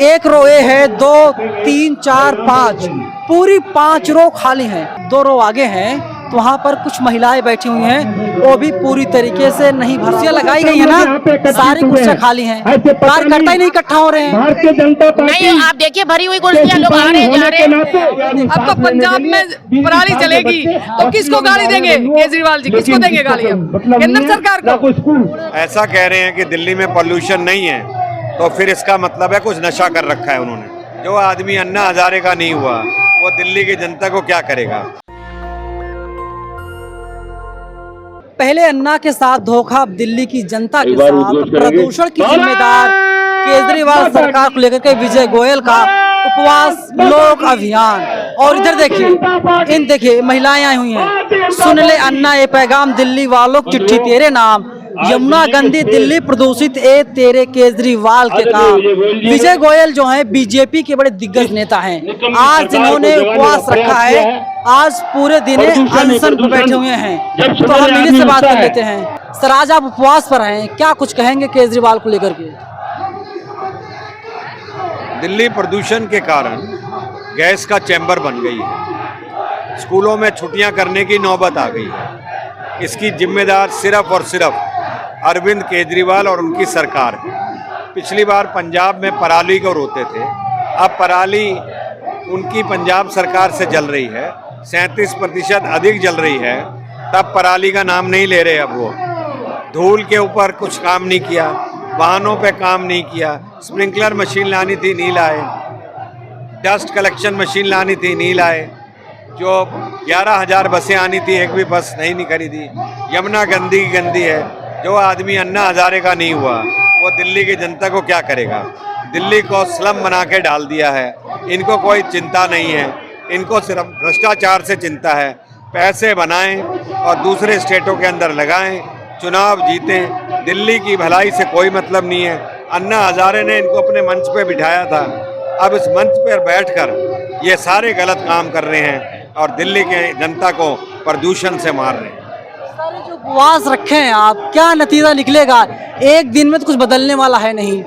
एक रो ए है, 2 3 4 5, पूरी 5 रो खाली हैं। 2 रो आगे हैं तो वहाँ पर कुछ महिलाएं बैठी हुई हैं, वो भी पूरी तरीके से नहीं कुर्सियां लगाई गई है ना, सारी कुर्सियां खाली हैं, कार्यकर्ता ही नहीं इकट्ठा हो रहे हैं। भारतीय जनता पार्टी नहीं, आप देखिए भरी हुई कुर्सियां, लोग आ रहे हैं जा रहे हैं। अब तो पंजाब में पराली चलेगी तो किसको गाली देंगे? केजरीवाल जी किसको देंगे गाली? अब केंद्र सरकार को। ऐसा कह रहे हैं कि दिल्ली में पॉल्यूशन नहीं है, तो फिर इसका मतलब है कुछ नशा कर रखा है उन्होंने। जो आदमी अन्ना हजारे का नहीं हुआ वो दिल्ली की जनता को क्या करेगा? पहले अन्ना के साथ धोखा, अब दिल्ली की जनता के साथ। प्रदूषण की जिम्मेदार केजरीवाल सरकार को लेकर के विजय गोयल का उपवास लोक अभियान। और इधर देखिए, देखिए महिलाएं आई हुई हैं। सुन ले अन्ना ये पैगाम दिल्ली वालों की चिट्ठी तेरे नाम, यमुना गंदी दिल्ली प्रदूषित ए तेरे केजरीवाल के काम। विजय गोयल जो हैं बीजेपी के बड़े दिग्गज नेता हैं, आज इन्होंने उपवास रखा है, आज पूरे दिन अनशन पर बैठे हुए हैं। तो हम इन्हीं से बात कर लेते हैं। सर, आज आप उपवास पर हैं, क्या कुछ कहेंगे केजरीवाल को लेकर के? दिल्ली प्रदूषण के कारण गैस का चैम्बर बन गई है, स्कूलों में छुट्टियां करने की नौबत आ गई है। इसकी जिम्मेदार सिर्फ और सिर्फ अरविंद केजरीवाल और उनकी सरकार है। पिछली बार पंजाब में पराली को रोते थे, अब पराली उनकी पंजाब सरकार से जल रही है, 37% अधिक जल रही है, तब पराली का नाम नहीं ले रहे। अब वो धूल के ऊपर कुछ काम नहीं किया, वाहनों पे काम नहीं किया, स्प्रिंकलर मशीन लानी थी नहीं लाए, डस्ट कलेक्शन मशीन लानी थी नहीं लाए, जो 11,000 बसें आनी थी एक भी बस नहीं खरीदी। यमुना गंदी गंदी है, जो आदमी अन्ना हजारे का नहीं हुआ वो दिल्ली की जनता को क्या करेगा? दिल्ली को स्लम बना के डाल दिया है। इनको कोई चिंता नहीं है, इनको सिर्फ भ्रष्टाचार से चिंता है। पैसे बनाएं और दूसरे स्टेटों के अंदर लगाएं, चुनाव जीतें। दिल्ली की भलाई से कोई मतलब नहीं है। अन्ना हजारे ने इनको अपने मंच पे बिठाया था, अब इस मंच पर बैठकर ये सारे गलत काम कर रहे हैं और दिल्ली के जनता को प्रदूषण से मार रहे हैं। जो उपवास रखे हैं आप, क्या नतीजा निकलेगा? एक दिन में तो कुछ बदलने वाला है नहीं।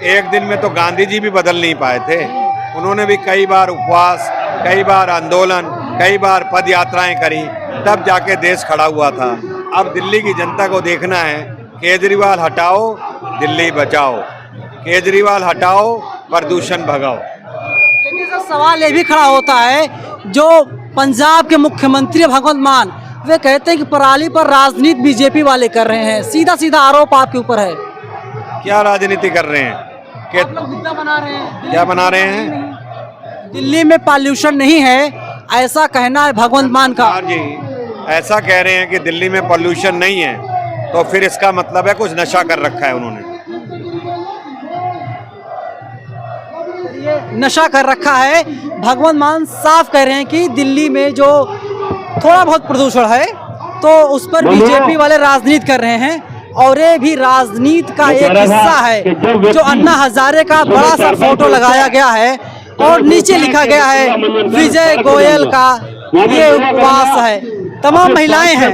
एक दिन में तो गांधी जी भी बदल नहीं पाए थे, उन्होंने भी कई बार उपवास, कई बार आंदोलन, कई बार पद यात्राएं करी, तब जाके देश खड़ा हुआ था। अब दिल्ली की जनता को देखना है, केजरीवाल हटाओ दिल्ली बचाओ, केजरीवाल हटाओ प्रदूषण भगाओ। लेकिन सर सवाल ये भी खड़ा होता है, जो पंजाब के मुख्यमंत्री भगवंत मान, वे कहते हैं कि पराली पर राजनीति बीजेपी वाले कर रहे हैं। सीधा सीधा आरोप आपके ऊपर है। क्या राजनीति कर रहे हैं? आप लोग मुद्दा बना रहे हैं। क्या बना रहे हैं? दिल्ली में पॉल्यूशन नहीं है, ऐसा कहना है भगवंत मान का। जी, ऐसा कह रहे हैं कि दिल्ली में पॉल्यूशन नहीं है, तो फिर इसका मतलब है कुछ नशा कर रखा है उन्होंने। नशा कर रखा है। भगवंत मान साफ कह रहे हैं कि दिल्ली में जो थोड़ा बहुत प्रदूषण है तो उस पर बीजेपी वाले राजनीति कर रहे हैं, और ये भी राजनीति का एक हिस्सा है। जो अन्ना हजारे का बड़ा सा फोटो लगाया गया है और नीचे लिखा गया है विजय गोयल का ये उपवास है। तमाम महिलाएं हैं।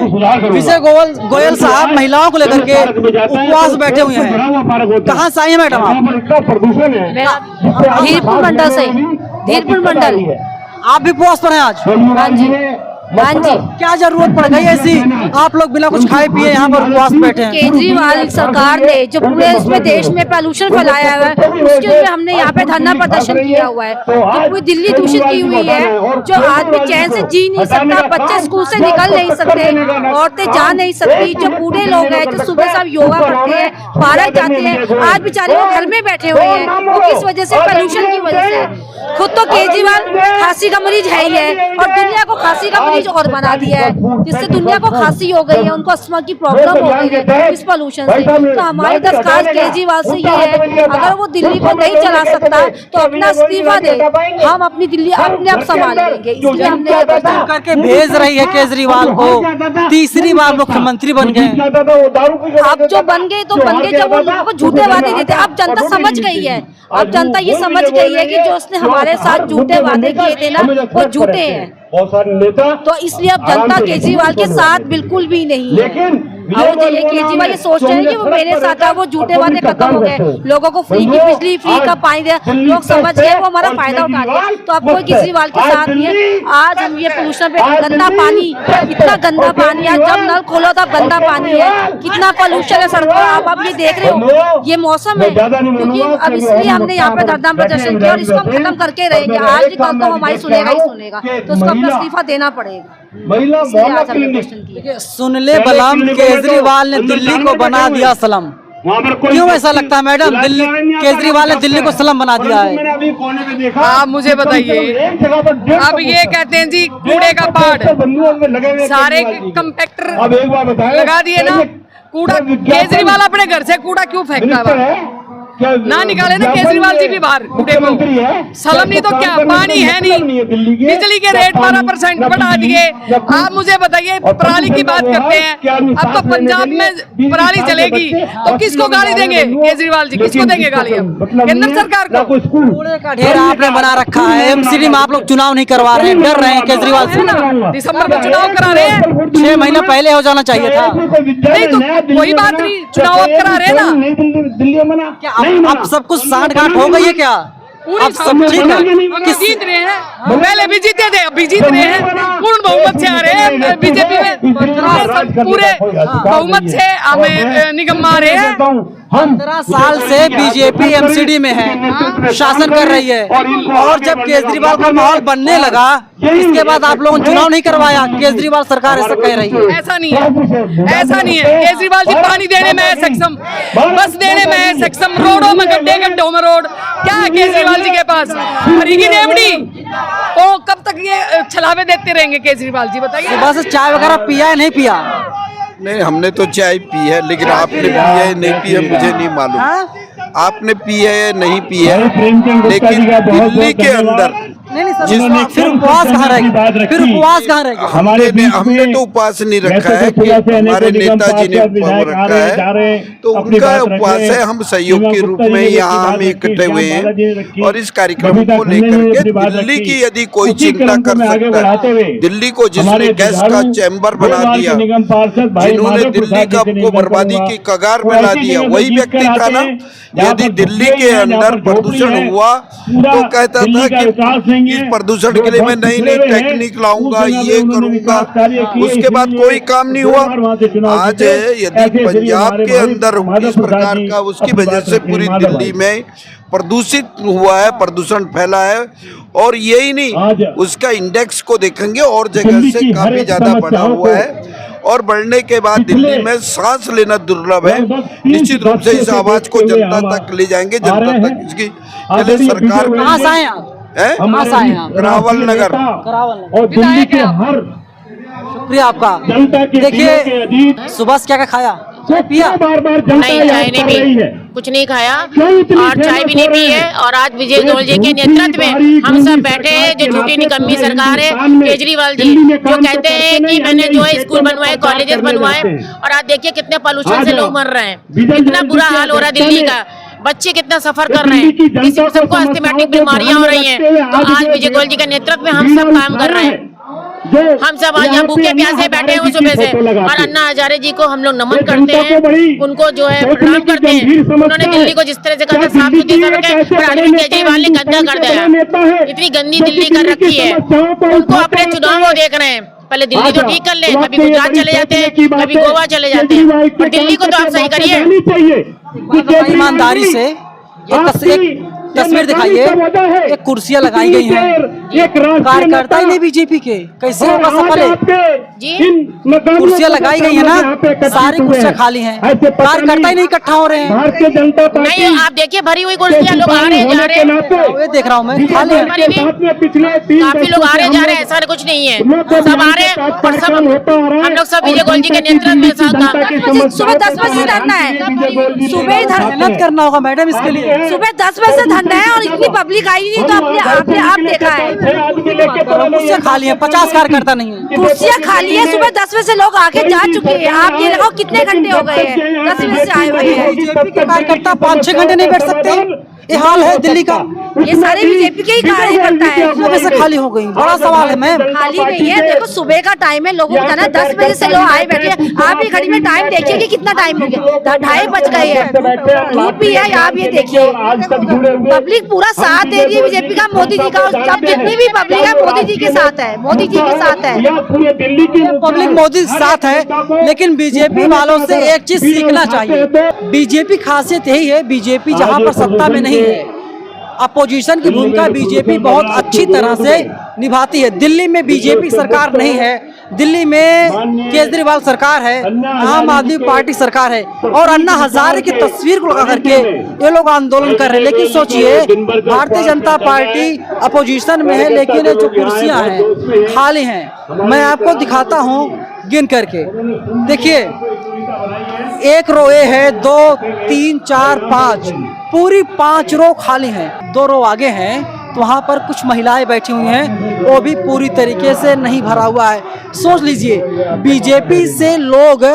विजय गोयल साहब महिलाओं को लेकर के उपवास बैठे हुए हैं। कहाँ से आई है मैडम आप? धीरपुर मंडल से। धीरपुर मंडल। आप भी उपवास पर हैं आज? हाँ जी, हाँ जी। क्या जरूरत पड़ गई ऐसी, आप लोग बिना कुछ खाए पिए यहाँ पर उपवास बैठे हैं? केजरीवाल सरकार ने जो पूरे इसमें देश में पॉल्यूशन फैलाया हुआ है, उसके लिए हमने यहाँ पे धरना प्रदर्शन किया हुआ है। जो पूरी दिल्ली दूषित की हुई है, जो आदमी चैन से जी नहीं सकता, बच्चे स्कूल से निकल नहीं सकते, औरतें जा नहीं सकती, जो बूढ़े लोग हैं जो सुबह शाम योगा करते हैं, पार्क जाते हैं, आज बेचारे वो घर में बैठे हुए हैं। वो किस वजह से? पॉल्यूशन की वजह से। खुद तो केजरीवाल खांसी का मरीज है ही है, और दुनिया को खांसी का मरीज और बना दिया है, जिससे दुनिया को खांसी हो गई है, उनको अस्थमा की प्रॉब्लम हो गई है इस पोल्यूशन से। तो हमारी दरखास्त केजरीवाल से ये है, अगर वो दिल्ली को नहीं चला सकता तो अपना इस्तीफा दे, हम अपनी दिल्ली अपने आप संभाल लेंगे। इसलिए हमने करके भेज रही है केजरीवाल को, तीसरी बार मुख्यमंत्री बन गए। अब जो बन गए तो बन गए, जब वो लोगों को झूठे वादे देते। अब जनता समझ गई है, अब जनता ये समझ गई है कि जो उसने हमारे साथ झूठे वादे किए थे ना, वो झूठे हैं। बहुत सारे नेता, तो इसलिए अब जनता केजरीवाल के साथ बिल्कुल भी नहीं है। और ये केजरीवाल ये सोच रहे हैं कि वो मेरे साथ है, वो झूठे वादे खत्म हो गए, लोगों को फ्री की बिजली, फ्री का पानी दे, लोग समझ गए वो हमारा फायदा उठा रहे। तो अब कोई केजरीवाल के साथ नहीं है। आज हम ये पोल्यूशन पे गंदा पानी, इतना गंदा पानी, आज जब नल खोलो तब गंदा पानी है, कितना पोल्यूशन है सड़कों पर। आप ये देख रहे हो, ये मौसम है, क्योंकि अब इसलिए हमने यहाँ पे धरना प्रदर्शन किया और इसको हम खत्म करके रहेंगे। आज ही कल तो हमारी सुनेगा ही सुनेगा, तो उसको अपना इस्तीफा देना पड़ेगा। इसलिए आज हमने प्रदर्शन किया। सुन ले बलम, केजरीवाल ने दिल्ली को बना दिया सलम। क्यों ऐसा लगता है मैडम, दिल्ली केजरीवाल ने दिल्ली को सलम बना दिया है? आप मुझे बताइए, अब ये कहते हैं जी कूड़े का पहाड़, सारे कंपैक्टर लगा दिए ना, कूड़ा केजरीवाल अपने घर से कूड़ा क्यों फेंकता है? ना निकाले ना केजरीवाल जी भी बाहर कूड़े को। सलम नहीं तो क्या, पानी है नहीं, बिजली के रेट 12% बढ़ा दिए। आप मुझे बताइए, पराली की बात करते हैं, अब तो पंजाब में पराली चलेगी तो किसको गाली देंगे? केजरीवाल जी किसको देंगे गाली? अब केंद्र सरकार को। कूड़े का ढेर आपने बना रखा है, एमसीडी में आप लोग चुनाव नहीं करवा रहे हैं, डर रहे हैं केजरीवाल से। दिसंबर में चुनाव करा रहे हैं, 6 महीना पहले हो जाना चाहिए था। नहीं तो कोई बात नहीं, चुनाव अब करा रहे हैं ना। क्या अब सब कुछ सांठ गांठ हो गई है क्या? अब सब ठीक है? किस जीत रहे हैं? पहले भी जीते थे, अभी जीत रहे हैं, पूर्ण बहुमत से आ रहे हैं बीजेपी में, पूरे बहुमत से हमें निगम आ रहे हैं। 15 साल से बीजेपी एमसीडी में है, शासन कर रही है, और जब केजरीवाल का माहौल बनने लगा, इसके बाद आप लोगों ने चुनाव नहीं करवाया। केजरीवाल सरकार ऐसा कह रही है। ऐसा नहीं है, ऐसा नहीं है। केजरीवाल जी पानी देने में है सक्षम, बस देने में है सक्षम, रोडों में गड्ढे गड्ढों में रोड क्या है केजरीवाल जी के पास? हरी की नेमड़ी। तो कब तक ये छलावे देते रहेंगे केजरीवाल जी, बताइए। सुबह से चाय वगैरह पिया है नहीं पिया? नहीं, हमने तो चाय पी है, लेकिन आपने पी है नहीं पी है मुझे नहीं मालूम। आपने पी है या नहीं पी है, लेकिन दिल्ली के अंदर नहीं सर, फिर उपवास कहाँ रहेगी? फिर उपवास कहाँ रहेगी? हमने तो उपवास नहीं रखा है, कि हमारे नेताजी ने उपवास रखा है, तो उनका उपवास है। हम सहयोग के रूप में यहाँ हम इकट्ठे हुए हैं, और इस कार्यक्रम को लेकर के दिल्ली की यदि कोई चिंता कर सकता है, दिल्ली को जिसने गैस का चैम्बर बना दिया, जिन्होंने दिल्ली को बर्बादी की कगार में ला दिया, वही व्यक्ति था ना। यदि दिल्ली के अंदर प्रदूषण हुआ तो कहता था कि इस प्रदूषण के लिए मैं नई नई टेक्निक लाऊंगा, ये करूंगा, उसके बाद कोई काम नहीं हुआ। आज यदि पंजाब के अंदर इस प्रकार का, उसकी वजह से पूरी दिल्ली में प्रदूषित हुआ है, प्रदूषण फैला है। और यही नहीं, उसका इंडेक्स को देखेंगे और जगह से काफी ज्यादा बढ़ा हुआ है, और बढ़ने के बाद दिल्ली में सांस लेना दुर्लभ है। निश्चित रूप से इस आवाज को जनता तक ले जाएंगे, जनता तक इसकी सरकार। कहाँ से आए आप? करावल नगर। और दिल्ली के हर शुक्रिया आपका। देखिए, सुबह से क्या क्या खाया, पिया? नहीं, चाय नहीं पी, कुछ नहीं खाया और चाय भी नहीं पी है। और आज विजय गोयल जी के नेतृत्व में हम सब बैठे हैं। जो झूठी निकम्मी सरकार है केजरीवाल जी, जो कहते हैं कि मैंने जो है स्कूल बनवाए, कॉलेजेस बनवाए, और आज देखिए कितने पॉल्यूशन से लोग मर रहे हैं, कितना बुरा हाल हो रहा है दिल्ली का, बच्चे कितना सफर कर रहे हैं, किसी को सबको अस्थमैटिक बीमारियां हो रही हैं। तो आज विजय गोयल जी के नेतृत्व में हम सब काम कर रहे हैं। हम सब आज यहाँ भूखे प्यासे बैठे हैं सुबह से, और अन्ना हजारे जी को हम लोग नमन करते हैं, उनको जो है प्रणाम करते हैं। उन्होंने दिल्ली को जिस तरह से कहा साफ सुथरी कर रखे, और अरविंद केजरीवाल ने गंदा कर दिया, इतनी गंदी दिल्ली कर रखी है। उनको अपने चुनाव देख रहे हैं, पहले दिल्ली तो ठीक कर ले, कभी गुजरात चले जाते हैं, कभी गोवा चले जाते हैं, और दिल्ली को तो आप सही करिए। ईमानदारी से एक तस्वीर दिखाइए, एक कुर्सियां लगाई गई हैं, कार्यकर्ता ही नहीं बीजेपी के, कैसे होगा सफल है जी? कुर्सियां लगाई गई है ना, सारी कुर्सियां खाली हैं, कार्यकर्ता ही नहीं इकट्ठा हो रहे हैं। नहीं, आप देखिए भरी हुई कुर्सियां, लोग आ रहे हैं जा रहे हैं, ये देख रहा हूँ मैं, खाली है। काफी लोग आ रहे जा रहे हैं, ऐसा कुछ नहीं है, सब आ रहे हैं, और सब हम लोग सब विजय गोयल जी के नेतृत्व में साथ काम कर रहे हैं। सुबह 10 बजे से धरना है, सुबह ही मेहनत करना होगा मैडम इसके लिए। सुबह 10 बजे से धरना है, और इतनी पब्लिक आई नहीं, तो आपने आप देखा है कुर्सियां खाली हैं, 50 कार्यकर्ता नहीं है, कुर्सियां खाली है। सुबह 10 बजे से लोग आके जा चुके हैं, आप ये लगाओ कितने घंटे हो गए हैं 10 बजे से आए हुए हैं। बीजेपी के कार्यकर्ता 5-6 घंटे नहीं बैठ सकते। ये हाल है दिल्ली का। ये सारे बीजेपी के ही कार्यकर्ता है। कैसे खाली हो गई, बड़ा सवाल है मैम। खाली नहीं है, देखो सुबह का टाइम है, लोगों को जाना है, 10 बजे से लोग आए बैठे हैं। आप ही घड़ी में टाइम देखिए कि कितना टाइम हो गया, 2:30 बज गए हैं, धूप भी है। आप ये देखिए पब्लिक पूरा साथ दे रही है बीजेपी का, मोदी जी का। सब जितनी भी पब्लिक है मोदी जी के साथ है, मोदी जी के साथ है। पब्लिक मोदी के साथ है, लेकिन बीजेपी वालों से एक चीज सीखना चाहिए। बीजेपी खासियत यही है, बीजेपी जहां पर सत्ता में नहीं है, अपोजिशन की भूमिका बीजेपी बहुत अच्छी तरह से निभाती है। दिल्ली में बीजेपी सरकार नहीं है, दिल्ली में केजरीवाल सरकार है, आम आदमी पार्टी सरकार है, और अन्ना हजारे की तस्वीर को लगा करके ये लोग आंदोलन कर रहे हैं। लेकिन सोचिए, भारतीय जनता पार्टी अपोजिशन में है, लेकिन जो कुर्सियां हैं खाली हैं। मैं आपको दिखाता हूं गिन करके, देखिए 1 रो ए है, 2 3 4 5, पूरी 5 रो खाली हैं। 2 रो आगे हैं तो वहाँ पर कुछ महिलाएं बैठी हुई हैं, वो भी पूरी तरीके से नहीं भरा हुआ है। सोच लीजिए बीजेपी से लोग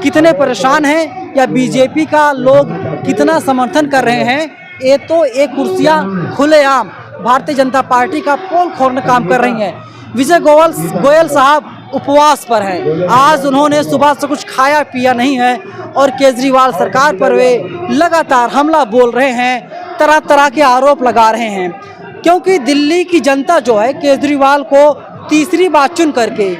कितने परेशान हैं या बीजेपी का लोग कितना समर्थन कर रहे हैं। ये तो एक कुर्सियाँ खुलेआम भारतीय जनता पार्टी का पोल खोलने काम कर रही हैं। विजय गोयल साहब उपवास पर हैं, आज उन्होंने सुबह से कुछ खाया पिया नहीं है, और केजरीवाल सरकार पर वे लगातार हमला बोल रहे हैं, तरह तरह के आरोप लगा रहे हैं। क्योंकि दिल्ली की जनता जो है केजरीवाल को तीसरी बार चुन करके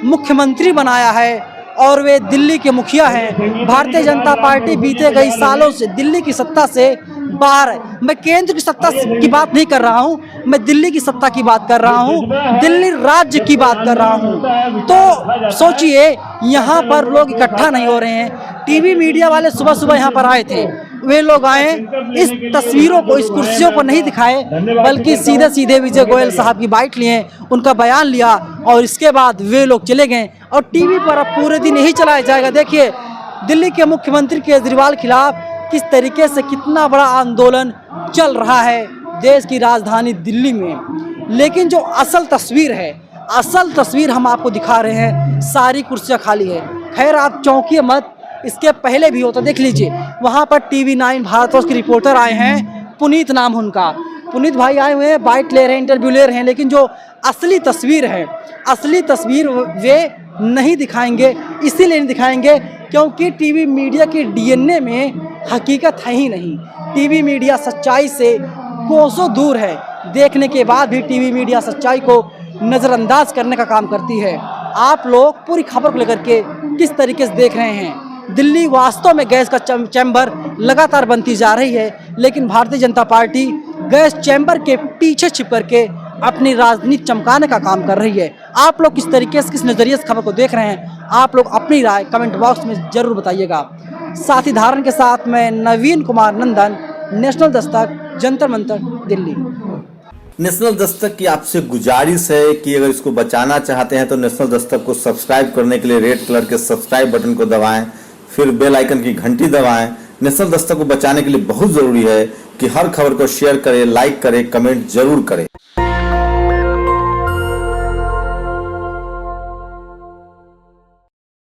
मुख्यमंत्री बनाया है, और वे दिल्ली के मुखिया हैं। भारतीय जनता पार्टी बीते कई सालों से दिल्ली की सत्ता से बाहर है। मैं केंद्र की सत्ता की बात नहीं कर रहा हूं, मैं दिल्ली की सत्ता की बात कर रहा हूं, दिल्ली राज्य की बात कर रहा हूं। तो सोचिए, यहाँ पर लोग इकट्ठा नहीं हो रहे हैं। टीवी मीडिया वाले सुबह सुबह यहाँ पर आए थे, वे लोग आए, इस तस्वीरों को, इस कुर्सियों को नहीं दिखाए, बल्कि सीधे सीधे विजय गोयल साहब की बाइट लिए, उनका बयान लिया, और इसके बाद वे लोग चले गए। और टीवी पर अब पूरे दिन यही चलाया जाएगा। देखिए दिल्ली के मुख्यमंत्री केजरीवाल खिलाफ किस तरीके से कितना बड़ा आंदोलन चल रहा है देश की राजधानी दिल्ली में। लेकिन जो असल तस्वीर है, असल तस्वीर हम आपको दिखा रहे हैं, सारी कुर्सियां खाली है। खैर आप चौंकिए मत, इसके पहले भी होता, देख लीजिए वहाँ पर TV9 भारतवर्ष के रिपोर्टर आए हैं, पुनीत नाम उनका, पुनीत भाई आए हुए हैं, बाइट ले रहे हैं, इंटरव्यू ले रहे हैं। लेकिन जो असली तस्वीर है, असली तस्वीर वे नहीं दिखाएंगे। इसीलिए नहीं दिखाएंगे क्योंकि टीवी मीडिया के DNA में हकीकत है ही नहीं। टीवी मीडिया सच्चाई से कोसों दूर है, देखने के बाद भी टीवी मीडिया सच्चाई को नज़रअंदाज करने का काम करती है। आप लोग पूरी खबर को लेकर के किस तरीके से देख रहे हैं। दिल्ली वास्तव में गैस का चैम्बर लगातार बनती जा रही है, लेकिन Bharatiya Janata party gas chamber के पीछे छिप करके अपनी राजनीति चमकाने का काम कर रही है। आप लोग किस तरीके से, किस नज़रिए से खबर को देख रहे हैं, आप लोग अपनी राय कमेंट बॉक्स में जरूर बताइएगा। साथी धारण के साथ मैं नवीन कुमार नंदन, नेशनल दस्तक, जंतर मंतर, दिल्ली। नेशनल दस्तक की आपसे गुजारिश है कि अगर इसको बचाना चाहते हैं तो नेशनल दस्तक को सब्सक्राइब करने के लिए रेड कलर के सब्सक्राइब बटन को दबाएं, फिर बेल आइकन की घंटी दबाएं। नेशनल दस्तक को बचाने के लिए बहुत जरूरी है कि हर खबर को शेयर करें, लाइक करें, कमेंट जरूर करें।